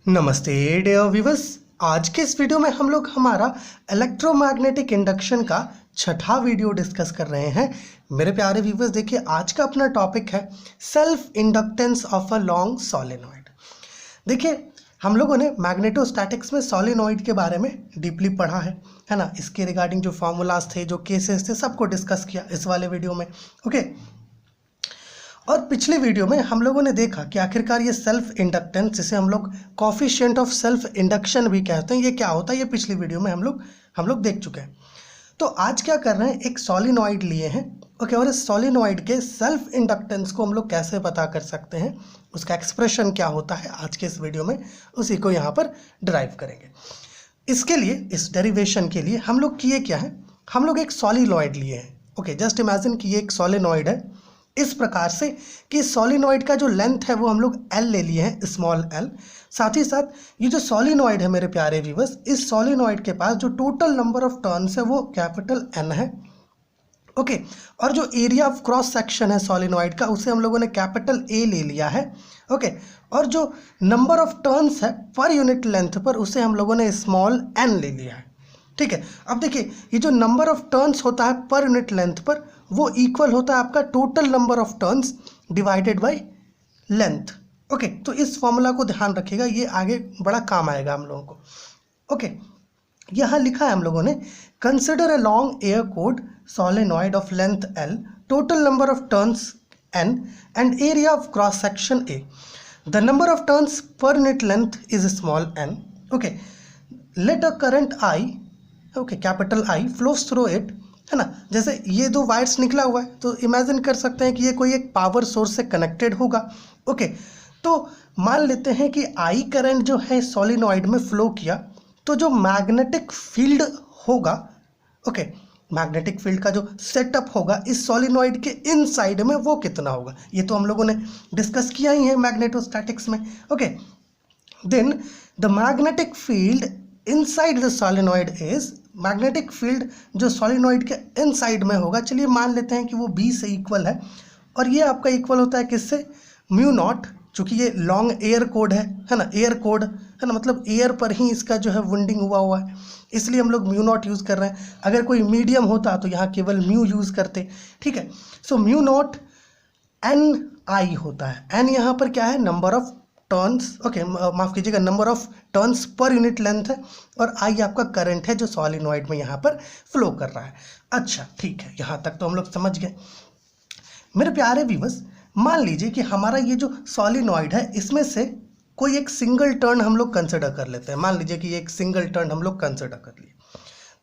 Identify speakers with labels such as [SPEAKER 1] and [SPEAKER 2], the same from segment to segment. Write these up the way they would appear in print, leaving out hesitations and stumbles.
[SPEAKER 1] नमस्ते dear viewers. आज के इस वीडियो में हम लोग हमारा इलेक्ट्रोमैग्नेटिक इंडक्शन का छठा वीडियो डिस्कस कर रहे हैं। मेरे प्यारे व्यूअर्स, देखिए आज का अपना टॉपिक है self inductance of a long solenoid. देखिए हम लोगों ने मैग्नेटोस्टैटिक्स में सॉलिनॉइड के बारे में डीपली पढ़ा है ना। इसके रिगार्डिंग जो फॉर्मूलाज थे, जो केसेस थे, सबको डिस्कस किया इस वाले वीडियो में। ओके, और पिछले वीडियो में हम लोगों ने देखा कि आखिरकार ये सेल्फ इंडक्टेंस, जिसे हम लोग कोफिशिएंट ऑफ सेल्फ इंडक्शन भी कहते हैं, ये क्या होता है, ये पिछली वीडियो में हम लोग देख चुके हैं। तो आज क्या कर रहे हैं, एक सॉलिनॉइड लिए हैं। ओके, और इस सॉलिनॉइड के सेल्फ इंडक्टेंस को हम लोग कैसे पता कर सकते हैं, उसका एक्सप्रेशन क्या होता है, आज के इस वीडियो में उसी को यहाँ पर ड्राइव करेंगे। इसके लिए, इस डेरिवेशन के लिए हम लोग किए क्या है, हम लोग एक सॉलिनॉइड लिए हैं। ओके, जस्ट इमेजिन कि ये एक सॉलिनॉइड है इस प्रकार से कि सॉलिनॉइड का जो लेंथ है वो हम लोग L ले लिए हैं, स्मॉल l। साथ ही साथ ये जो सॉलिनॉइड है मेरे प्यारे व्यूअर्स, इस सॉलिनॉइड के पास जो टोटल नंबर ऑफ टर्न्स है वो कैपिटल N है। ओके, और जो एरिया ऑफ क्रॉस सेक्शन है सॉलिनॉइड का, उसे हम लोगों ने कैपिटल A ले लिया है। ओके, और जो नंबर ऑफ टर्न्स है पर यूनिट लेंथ पर, उसे हम लोगों ने स्मॉल n ले लिया है। ठीक है, अब देखिए ये जो नंबर ऑफ टर्न्स होता है पर यूनिट लेंथ पर, वो इक्वल होता है आपका total number of turns divided by length. Okay, तो इस फॉर्मूला को ध्यान रखिएगा, ये आगे बड़ा काम आएगा हम लोगों को। ओके, यहाँ लिखा है हम लोगों ने, consider a long air cored solenoid of length L, total number of turns N and area of cross section A। The number of turns per unit length is small n। Okay, let a current I, okay capital I, flows through it, है ना। जैसे ये दो wires निकला हुआ है, तो imagine कर सकते हैं कि ये कोई एक पावर सोर्स से कनेक्टेड होगा। ओके, तो मान लेते हैं कि I करंट जो है सॉलिनॉइड में फ्लो किया, तो जो मैग्नेटिक फील्ड होगा, ओके, मैग्नेटिक फील्ड का जो सेटअप होगा इस सॉलिनॉइड के इनसाइड में, वो कितना होगा, ये तो हम लोगों ने डिस्कस किया ही है मैग्नेटोस्टैटिक्स में। Okay, then the magnetic field inside the solenoid is, magnetic field जो सॉलिनॉइड के इनसाइड में होगा, चलिए मान लेते हैं कि वो B से इक्वल है, और ये आपका इक्वल होता है किससे, म्यू नॉट, चूँकि ये लॉन्ग एयर कोड है ना, एयर कोड है ना, मतलब एयर पर ही इसका जो है वुंडिंग हुआ है, इसलिए हम लोग म्यू नॉट यूज़ कर रहे हैं। अगर कोई मीडियम होता तो यहाँ केवल म्यू यूज़ करते। ठीक है, सो म्यू नॉट NI होता है। N यहाँ पर क्या है, नंबर ऑफ टर्न्स, ओके माफ़ कीजिएगा, number of turns per unit length है, और I आपका करंट है जो सॉलिनॉइड में यहाँ पर फ्लो कर रहा है। अच्छा ठीक है, यहाँ तक तो हम लोग समझ गए। मेरे प्यारे व्यूअर्स, मान लीजिए कि हमारा ये जो सॉलिनॉइड है, इसमें से कोई एक सिंगल टर्न हम लोग कंसिडर कर लेते हैं। मान लीजिए कि ये एक सिंगल टर्न हम लोग कंसिडर कर लिए,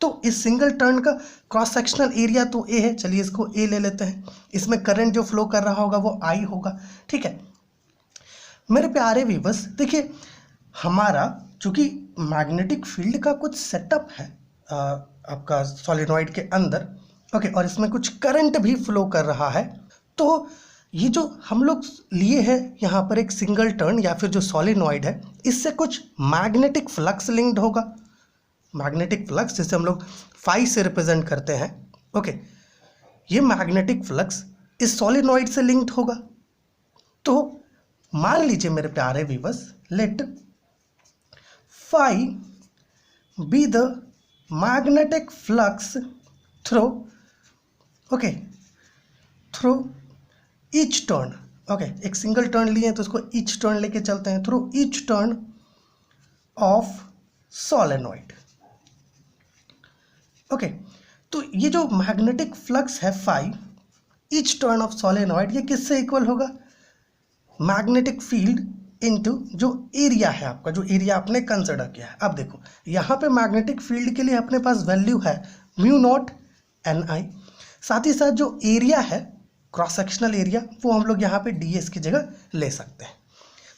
[SPEAKER 1] तो इस सिंगल टर्न का क्रॉस सेक्शनल एरिया तो A है, चलिए इसको A ले लेते हैं। इसमें करंट जो फ्लो कर रहा होगा वो I होगा। ठीक है मेरे प्यारे व्यूअर्स, देखिए हमारा चूँकि मैग्नेटिक फील्ड का कुछ सेटअप है आपका सॉलिनॉइड के अंदर, ओके, और इसमें कुछ करंट भी फ्लो कर रहा है, तो ये जो हम लोग लिए हैं यहाँ पर एक सिंगल टर्न या फिर जो सॉलिनॉइड है, इससे कुछ मैग्नेटिक फ्लक्स लिंक्ड होगा। मैग्नेटिक फ्लक्स जिसे हम लोग फाई से रिप्रेजेंट करते हैं। ओके, ये मैग्नेटिक फ्लक्स इस सॉलिनॉइड से लिंक्ड होगा। तो मान लीजिए मेरे प्यारे viewers, let phi be the magnetic flux through, okay, through each turn. Okay, एक सिंगल टर्न लिए हैं तो उसको ईच टर्न लेके चलते हैं, through each turn of solenoid. Okay, तो ये जो मैग्नेटिक फ्लक्स है phi, each turn of solenoid, ये किससे इक्वल होगा, मैग्नेटिक फील्ड इनटू जो एरिया है आपका, जो एरिया आपने कंसिडर किया है। अब देखो यहाँ पे मैग्नेटिक फील्ड के लिए अपने पास वैल्यू है म्यू नॉट NI, साथ ही साथ जो एरिया है क्रॉस सेक्शनल एरिया, वो हम लोग यहाँ पे DS की जगह ले सकते हैं।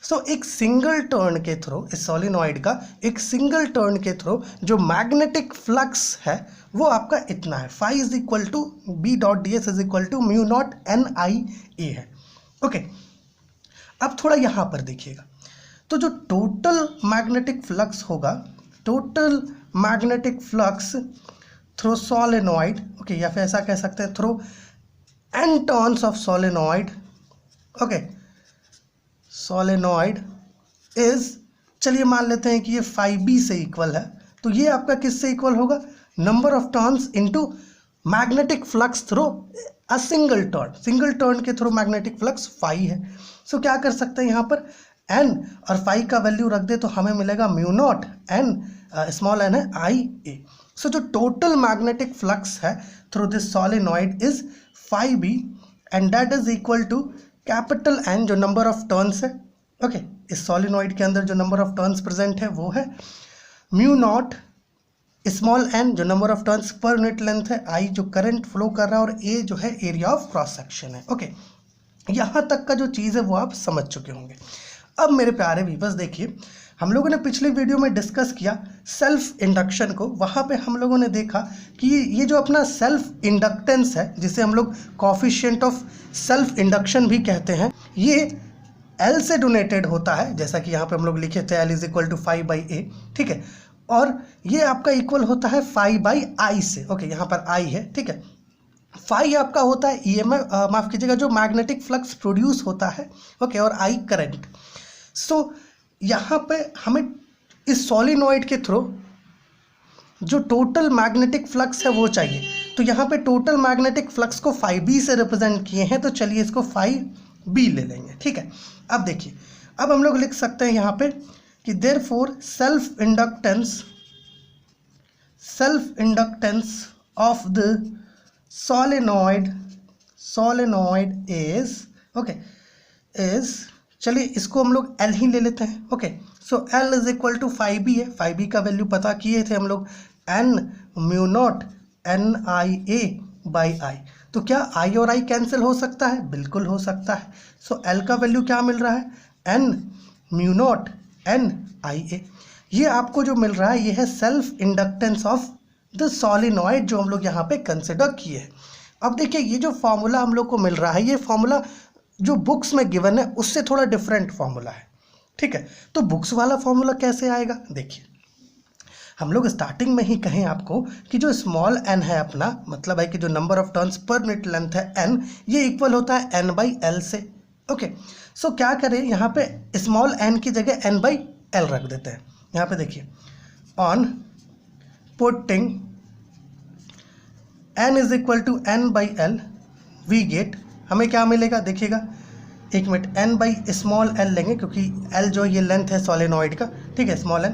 [SPEAKER 1] सो एक सिंगल टर्न के थ्रू, इस सॉलिनॉइड का एक सिंगल टर्न के थ्रू जो मैग्नेटिक फ्लक्स है वो आपका इतना है, phi is equal to B dot DS is equal to mu naught NIA है। ओके, अब थोड़ा यहाँ पर देखिएगा, तो जो टोटल मैग्नेटिक फ्लक्स होगा, total magnetic flux through solenoid, okay, या फिर ऐसा कह सकते हैं through N turns of solenoid, okay, solenoid is, चलिए मान लेते हैं कि ये 5b से इक्वल है, तो ये आपका किससे इक्वल होगा, number of turns into magnetic flux through a single turn के थ्रू मैग्नेटिक फ्लक्स 5 है। सो क्या कर सकते हैं यहाँ पर n और 5 का वैल्यू रख दे तो हमें मिलेगा mu naught n, small n है आई ए। सो जो टोटल मैग्नेटिक फ्लक्स है through this solenoid is 5b and that is equal to capital N जो नंबर ऑफ टर्न्स है। ओके, इस सोलेनॉइड के अंदर जो नंबर ऑफ टर्न्स प्रेजेंट है वो है म्यू नॉट स्मॉल n जो number of turns per unit length है, I जो करंट फ्लो कर रहा है, और A जो है एरिया ऑफ क्रॉस सेक्शन है। ओके, यहाँ तक का जो चीज़ है वो आप समझ चुके होंगे। अब मेरे प्यारे व्यूअर्स देखिए, हम लोगों ने पिछली वीडियो में डिस्कस किया सेल्फ इंडक्शन को। वहाँ पे हम लोगों ने देखा कि ये जो अपना सेल्फ इंडक्टेंस है, जिसे हम लोग कोफिशिएंट ऑफ सेल्फ इंडक्शन भी कहते हैं, ये L से डोनेटेड होता है, जैसा कि यहाँ पे हम लोग लिखे थे L is equal to 5/A, ठीक है, और ये आपका इक्वल होता है 5/I से। ओके, यहाँ पर I है, ठीक है। 5 आपका होता है EMF, माफ़ कीजिएगा, जो मैग्नेटिक फ्लक्स प्रोड्यूस होता है, ओके, और I करंट। सो यहाँ पे हमें इस सोलेनॉइड के थ्रू जो टोटल मैग्नेटिक फ्लक्स है वो चाहिए, तो यहाँ पे टोटल मैग्नेटिक फ्लक्स को 5b से रिप्रेजेंट किए हैं, तो चलिए इसको 5b ले लेंगे, ठीक है। अब देखिए, अब हम लोग लिख सकते हैं यहाँ पे कि therefore self inductance of the solenoid is, okay, is, चलिए इसको हम लोग L ही ले लेते हैं। Okay, so L is equal to 5b है, 5b का वैल्यू पता किए थे हम लोग, n म्यू नॉट NIA/I। तो क्या I और I कैंसिल हो सकता है? बिल्कुल हो सकता है। सो L का वैल्यू क्या मिल रहा है, n म्यू नॉट NIA। ये आपको जो मिल रहा है ये है self inductance of the solenoid जो हम लोग यहाँ पे कंसिडर किए हैं। अब देखिए, ये जो फॉर्मूला हम लोग को मिल रहा है, ये फॉर्मूला जो बुक्स में गिवन है उससे थोड़ा डिफरेंट फॉर्मूला है, ठीक है। तो बुक्स वाला फॉर्मूला कैसे आएगा, देखिए, हम लोग स्टार्टिंग में ही कहें आपको कि जो स्मॉल n है अपना, मतलब है कि जो number of turns per unit length है n, ये इक्वल होता है n/L से। ओके, सो क्या करें, यहाँ पे स्मॉल n की जगह n/L रख देते हैं। यहाँ पे देखिए, on putting n is equal to n/L we get, हमें क्या मिलेगा, देखिएगा एक मिनट, n/स्मॉल l लेंगे क्योंकि l जो ये लेंथ है सोलेनॉइड का, ठीक है, स्मॉल n,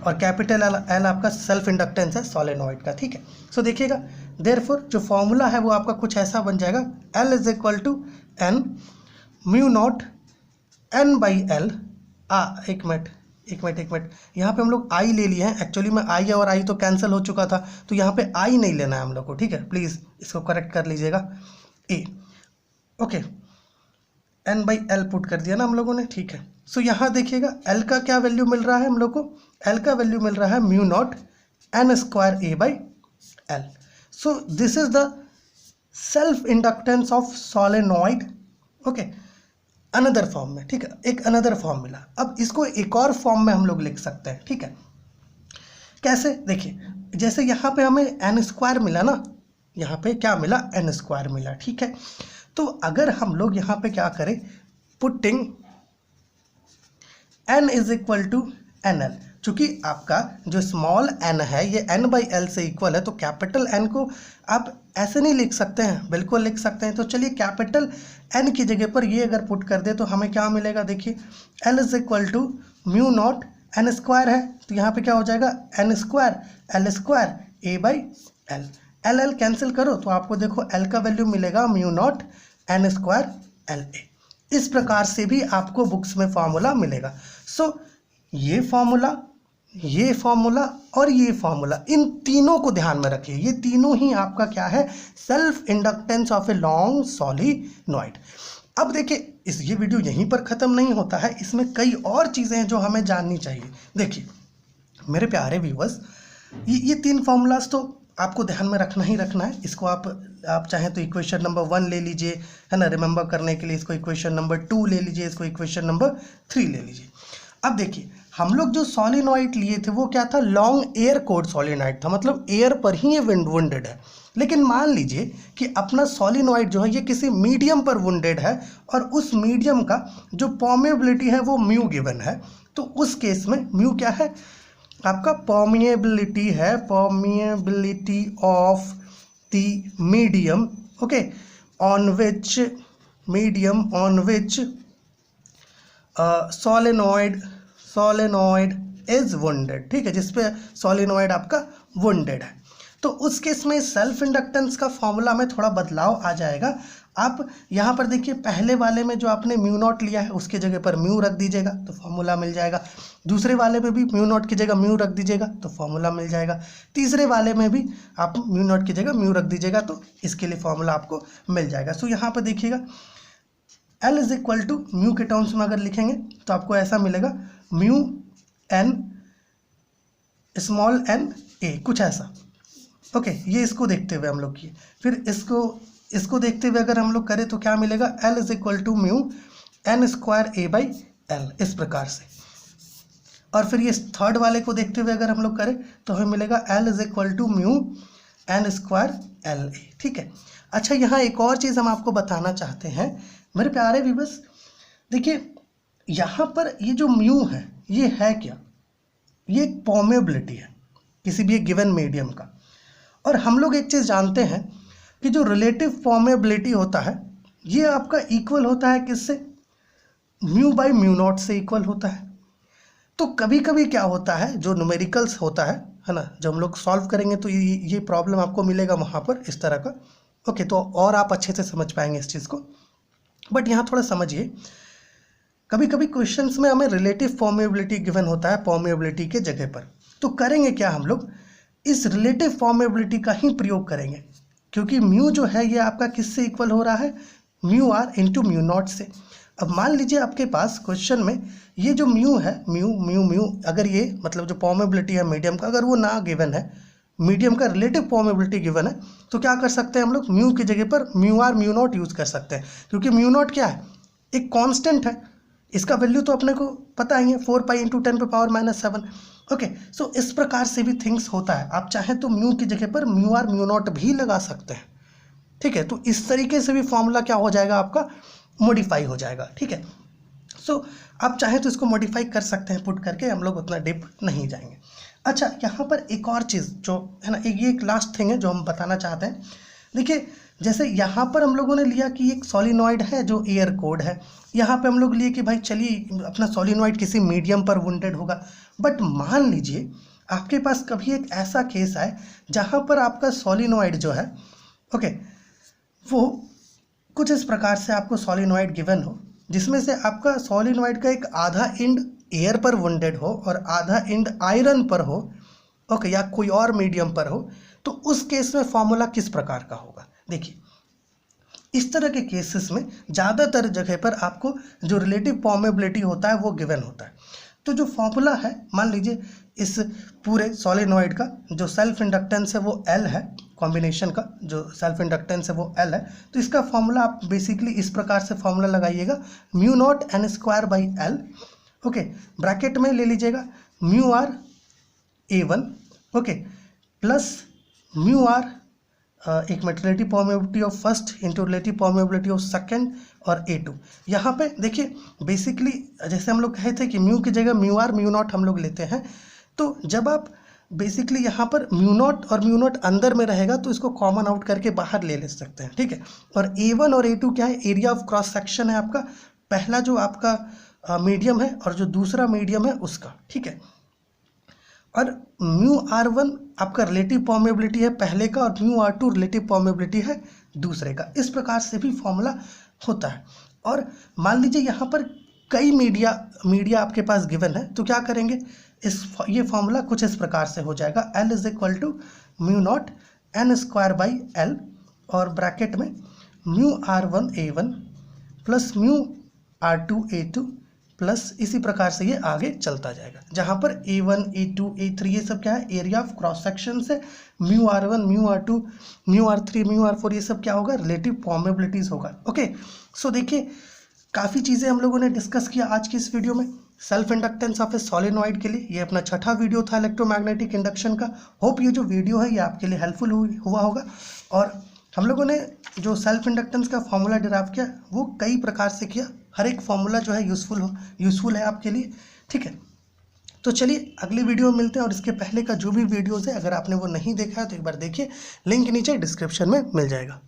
[SPEAKER 1] और कैपिटल L आपका सेल्फ इंडक्टेंस है सोलेनॉइड का, ठीक है। सो देखिएगा, देयरफॉर जो फॉर्मूला है वो आपका कुछ ऐसा बन जाएगा, L is equal to n mu naught n/L। एक मिनट, यहाँ पे हम लोग I ले लिए हैं, एक्चुअली में I और I तो कैंसिल हो चुका था, तो यहाँ पे I नहीं लेना है हम लोग को, ठीक है, प्लीज़ इसको करेक्ट कर लीजिएगा, A। ओके, n/L पुट कर दिया ना हम लोगों ने, ठीक है। सो यहाँ देखिएगा L का क्या वैल्यू मिल रहा है हम लोग को, L का वैल्यू मिल रहा है mu naught n² A/L। So this is the self inductance of solenoid, okay, another form में, ठीक है, एक अनदर फॉर्म मिला। अब इसको एक और फॉर्म में हम लोग लिख सकते हैं, ठीक है। कैसे, देखिए, जैसे यहाँ पे हमें n² मिला ना, यहाँ पे क्या मिला, n² मिला, ठीक है। तो अगर हम लोग यहाँ पे क्या करें, putting n is equal to NL, चूंकि आपका जो स्मॉल n है ये n/L से इक्वल है, तो कैपिटल N को आप ऐसे नहीं लिख सकते हैं, बिल्कुल लिख सकते हैं। तो चलिए कैपिटल N की जगह पर ये अगर पुट कर दे तो हमें क्या मिलेगा, देखिए, L is equal to mu naught n² है, तो यहाँ पे क्या हो जाएगा, n² L² A/L। L cancel करो तो आपको देखो L का वैल्यू मिलेगा म्यू नॉट n² LA। इस प्रकार से भी आपको बुक्स में फॉर्मूला मिलेगा। सो ये फॉर्मूला और ये फॉर्मूला, इन तीनों को ध्यान में रखिए, ये तीनों ही आपका क्या है, self inductance of a long solenoid. अब देखिए, ये वीडियो यहीं पर ख़त्म नहीं होता है, इसमें कई और चीज़ें हैं जो हमें जाननी चाहिए। देखिए मेरे प्यारे व्यूअर्स, ये 3 फॉर्मूलाज तो आपको ध्यान में रखना ही रखना है। इसको आप चाहें तो इक्वेशन नंबर 1 ले लीजिए, है ना, रिमेंबर करने के लिए। इसको इक्वेशन नंबर 2 ले लीजिए, इसको इक्वेशन नंबर 3 ले लीजिए। अब देखिए, हम लोग जो सोलेनॉइड लिए थे वो क्या था, लॉन्ग एयर कोर सोलेनॉइड था, मतलब एयर पर ही ये वुंडेड है। लेकिन मान लीजिए कि अपना सोलेनॉइड जो है ये किसी मीडियम पर वुंडेड है, और उस मीडियम का जो परमेबिलिटी है वो म्यू गिवन है, तो उस केस में म्यू क्या है आपका, परमिएबिलिटी है, permeability of the medium, okay, on which solenoid is wounded, ठीक है, जिसपे सोलेनॉइड आपका वुंडेड है। तो उस केस में सेल्फ इंडक्टेंस का फॉर्मूला में थोड़ा बदलाव आ जाएगा। आप यहाँ पर देखिए, पहले वाले में जो आपने म्यू नॉट लिया है उसके जगह पर म्यू रख दीजिएगा तो फॉर्मूला मिल जाएगा। दूसरे वाले में भी म्यू नॉट की जगह म्यू रख दीजिएगा तो फॉर्मूला मिल जाएगा। तीसरे वाले में भी आप म्यू नॉट की जगह म्यू रख दीजिएगा तो इसके लिए फॉर्मूला आपको मिल जाएगा। सो यहाँ पर देखिएगा L is equal to mu के टर्म्स में अगर लिखेंगे तो आपको ऐसा मिलेगा, mu n small n a, कुछ ऐसा, ओके। ये इसको देखते हुए हम लोग किए, फिर इसको देखते हुए अगर हम लोग करें तो क्या मिलेगा, L is equal to mu n square a by l, इस प्रकार से। और फिर ये थर्ड वाले को देखते हुए अगर हम लोग करें तो हमें मिलेगा L is equal to mu n square l a, ठीक है। अच्छा, यहाँ एक और चीज़ हम आपको बताना चाहते हैं मेरे प्यारे व्यूअर्स, देखिए यहाँ पर ये जो म्यू है ये है क्या, ये एक परमेबिलिटी है किसी भी एक गिवन मीडियम का। और हम लोग एक चीज़ जानते हैं कि जो रिलेटिव परमेबिलिटी होता है ये आपका इक्वल होता है किससे, म्यू बाई म्यू नॉट से इक्वल होता है। तो कभी कभी क्या होता है, जो न्यूमेरिकल्स होता है ना, जब हम लोग सॉल्व करेंगे तो ये प्रॉब्लम आपको मिलेगा वहाँ पर इस तरह का, ओके। तो और आप अच्छे से समझ पाएंगे इस चीज़ को। बट यहाँ थोड़ा समझिए, कभी कभी क्वेश्चंस में हमें रिलेटिव परमेबिलिटी गिवन होता है परमेबिलिटी के जगह पर, तो करेंगे क्या हम लोग, इस रिलेटिव परमेबिलिटी का ही प्रयोग करेंगे, क्योंकि म्यू जो है ये आपका किससे इक्वल हो रहा है, mu r into mu naught से। अब मान लीजिए आपके पास क्वेश्चन में ये जो म्यू है, म्यू अगर ये मतलब जो परमेबिलिटी है मीडियम का, अगर वो ना गिवन है, मीडियम का रिलेटिव परमेबिलिटी गिवन है, तो क्या कर सकते हैं हम लोग, म्यू की जगह पर mu r mu naught use कर सकते हैं, क्योंकि म्यू नॉट क्या है, एक कांस्टेंट है, इसका वैल्यू तो अपने को पता ही है, 4 पाई इंटू 10⁻⁻⁷, ओके। सो इस प्रकार से भी थिंग्स होता है, आप चाहें तो म्यू की जगह पर म्यू आर म्यू नॉट भी लगा सकते हैं, ठीक है। तो इस तरीके से भी फॉर्मूला क्या हो जाएगा आपका, मॉडिफाई हो जाएगा, ठीक है। सो आप चाहें तो इसको मॉडिफाई कर सकते हैं पुट करके, हम लोग उतना डीप नहीं जाएंगे। अच्छा, यहाँ पर एक और चीज़ जो है ना, ये एक लास्ट थिंग है जो हम बताना चाहते हैं। देखिए, जैसे यहाँ पर हम लोगों ने लिया कि एक सोलिनॉइड है जो एयर कोड है, यहाँ पे हम लोग लिए कि भाई चलिए अपना सोलिनॉइड किसी मीडियम पर वुंडेड होगा। बट मान लीजिए आपके पास कभी एक ऐसा केस आए जहाँ पर आपका सोलिनॉइड जो है, ओके, वो कुछ इस प्रकार से आपको सोलिनॉइड गिवन हो, जिसमें से आपका सोलिनॉइड का एक आधा एंड एयर पर वुंडेड हो और आधा एंड आयरन पर हो, ओके, या कोई और मीडियम पर हो, तो उस केस में फॉर्मूला किस प्रकार का होगा। देखिए, इस तरह के केसेस में ज़्यादातर जगह पर आपको जो रिलेटिव परमेबिलिटी होता है वो गिवन होता है। तो जो फॉर्मूला है, मान लीजिए इस पूरे सोलेनॉइड का जो सेल्फ इंडक्टेंस है वो L है, कॉम्बिनेशन का जो सेल्फ इंडक्टेंस है वो L है, तो इसका फॉर्मूला आप बेसिकली इस प्रकार से फॉर्मूला लगाइएगा, mu naught n square by l, okay, bracket में ले लीजिएगा mu r A1, okay, plus mu r एक में relative permeability of first into relative permeability of second और A2। यहाँ पे देखिए बेसिकली जैसे हम लोग कहे थे कि म्यू की जगह म्यू आर म्यू नॉट हम लोग लेते हैं, तो जब आप बेसिकली यहाँ पर म्यू नॉट और म्यू नॉट अंदर में रहेगा तो इसको कॉमन आउट करके बाहर ले सकते हैं, ठीक है। और A1 और A2 क्या है, एरिया ऑफ क्रॉस सेक्शन है आपका, पहला जो आपका मीडियम है और जो दूसरा मीडियम है उसका, ठीक है। और म्यू R1 आपका रिलेटिव परमेबिलिटी है पहले का और म्यू R2 रिलेटिव परमेबिलिटी है दूसरे का। इस प्रकार से भी फॉर्मूला होता है। और मान लीजिए यहाँ पर कई मीडिया आपके पास गिवन है, तो क्या करेंगे, ये फॉर्मूला कुछ इस प्रकार से हो जाएगा, L is equal to mu naught n square by l और ब्रैकेट में mu R1 A1 plus mu R2 A2 plus इसी प्रकार से ये आगे चलता जाएगा, जहाँ पर A1 A2 A3 ये सब क्या है, एरिया ऑफ क्रॉस सेक्शन से mu R1 mu R2 mu R3 mu R4 ये सब क्या होगा, रिलेटिव परमेबिलिटीज होगा, ओके। सो देखिए काफ़ी चीज़ें हम लोगों ने डिस्कस किया आज की इस वीडियो में self inductance of A solenoid के लिए। ये अपना छठा वीडियो था इलेक्ट्रोमैग्नेटिक इंडक्शन का। होप ये जो वीडियो है ये आपके लिए हेल्पफुल हुआ होगा। और हम लोगों ने जो सेल्फ इंडक्टेंस का फॉर्मूला डिराइव किया वो कई प्रकार से किया, हर एक फॉर्मूला जो है यूज़फुल है आपके लिए, ठीक है, तो चलिए अगली वीडियो में मिलते हैं। और इसके पहले का जो भी वीडियोज़ है अगर आपने वो नहीं देखा है तो एक बार देखिए, लिंक नीचे डिस्क्रिप्शन में मिल जाएगा।